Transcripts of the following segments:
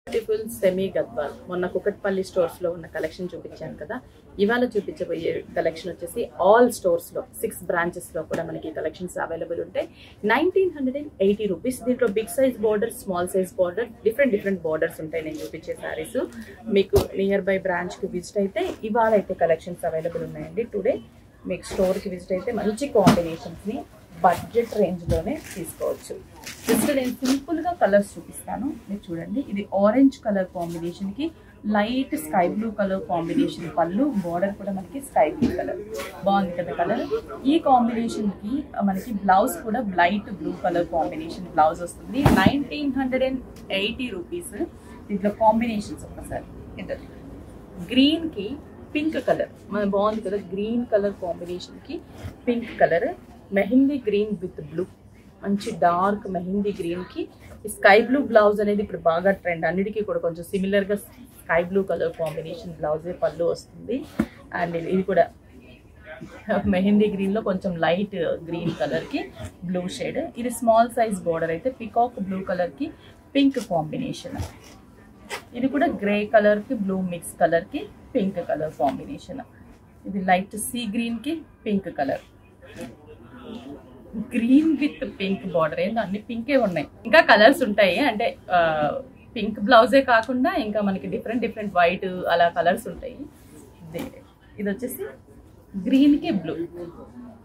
Beautiful semi Gadwal మొన్న Kukatpally stores లో ఉన్న కలెక్షన్ చూపించాను కదా. ఇవాళ చూపించబోయే కలెక్షన్ వచ్చేసి ఆల్ స్టోర్స్ లో 6 బ్రాంచెస్ లో కూడా మనకి కలెక్షన్స్ అవైలబుల్ ఉంటాయి. 1980 రూపీస్. దీంట్లో big size border, small size border, different borders ఉంటాయి. నేను చూపించే సారీస్ మీకు నియర్ బై బ్రాంచ్ కి విజిట్ అయితే ఇవాళ అయితే కలెక్షన్స్ అవైలబుల్ ఉన్నాయండి. టుడే మీకు స్టోర్ కి విజిట్ అయితే మంచి కాంబినేషన్స్ ని బడ్జెట్ రేంజ్ లోనే తీసుకోవచ్చు. జస్ట్ నేను సింపుల్ గా కలర్స్ చూపిస్తాను, మీరు చూడండి. ఇది ఆరెంజ్ కలర్ కాంబినేషన్ కి light sky blue colour combination పళ్ళు, బార్డర్ కూడా మనకి స్కై బ్లూ కలర్. బాగుంది కదా కలర్. ఈ కాంబినేషన్ కి మనకి బ్లౌజ్ కూడా light blue colour combination blouse వస్తుంది. 1980 రూపీస్. దీంట్లో కాంబినేషన్స్ ఒకసారి ఇద్దరు గ్రీన్ కి పింక్ కలర్ మన బాగుంది కదా. గ్రీన్ కలర్ కాంబినేషన్ కి pink colour, mehndi green with blue, మంచి డార్క్ మెహందీ గ్రీన్ కి స్కై బ్లూ బ్లౌజ్ అనేది ఇప్పుడు బాగా ట్రెండ్. అన్నిటికీ కూడా కొంచెం సిమిలర్ గా స్కై బ్లూ కలర్ కాంబినేషన్ బ్లౌజే పళ్ళు వస్తుంది. అండ్ ఇది కూడా మెహందీ గ్రీన్ లో కొంచెం లైట్ గ్రీన్ కలర్ కి బ్లూ షేడ్. ఇది స్మాల్ సైజ్ బార్డర్ అయితే పికాక్ బ్లూ కలర్ కి పింక్ కాంబినేషన్. ఇది కూడా గ్రే కలర్ కి బ్లూ మిక్స్ కలర్ కి పింక్ కలర్ కాంబినేషన్. ఇది లైట్ సీ గ్రీన్ కి pink colour, green with pink border. ఏందో అన్ని పింకే ఉన్నాయి. ఇంకా కలర్స్ ఉంటాయి, అంటే పింక్ బ్లౌజే కాకుండా ఇంకా మనకి డిఫరెంట్ వైట్ అలా కలర్స్ ఉంటాయి. ఇది వచ్చేసి గ్రీన్ కి బ్లూ.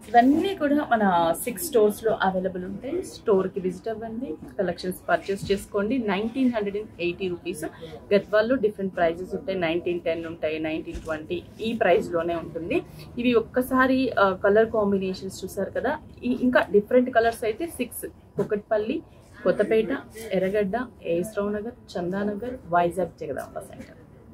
ఇవన్నీ కూడా మన 6 స్టోర్స్ లో అవైలబుల్ ఉంటాయి. స్టోర్ కి విజిట్ అవ్వండి, కలెక్షన్స్ పర్చేస్ చేసుకోండి. 1980 రూపీస్. గద్వాల్లో డిఫరెంట్ ప్రైజెస్ ఉంటాయి. 1910 ఉంటాయి, 1920 ఈ ప్రైస్ లోనే ఉంటుంది. ఇవి ఒక్కసారి కలర్ కాంబినేషన్స్ చూసారు కదా. ఇంకా డిఫరెంట్ కలర్స్ అయితే 6 కుకట్పల్లి, కొత్తపేట, ఎర్రగడ్డ, ఏఎస్ రావు నగర్, చందానగర్, వైజాగ్, జగదాంబ సెంటర్.